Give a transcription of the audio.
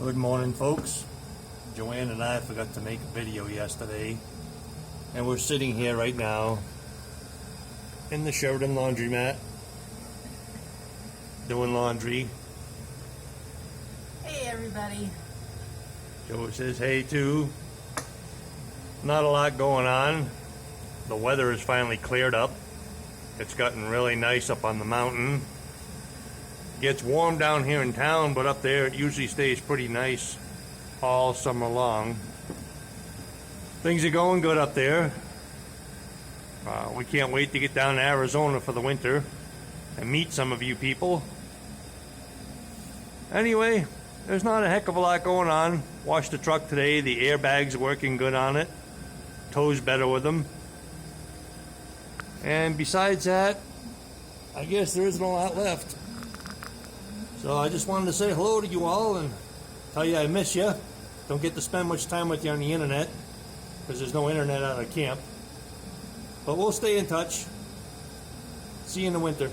Good morning, folks. Joanne and I forgot to make a video yesterday, and we're sitting here right now in the Sheridan Laundromat doing laundry. Hey everybody. Joe says hey too. Not a lot going on. The weather has finally cleared up. It's gotten really nice up on the mountain. Gets warm down here in town, but up there it usually stays pretty nice all summer long. Things are going good up there. We can't wait to get down to Arizona for the winter and meet some of you people. Anyway, there's not a heck of a lot going on. Washed the truck today. The airbag's working good on it. Tow's better with them. And besides that, I guess there isn't a lot left. So I just wanted to say hello to you all and tell you I miss you. Don't get to spend much time with you on the internet because there's no internet out of camp. But we'll stay in touch. See you in the winter.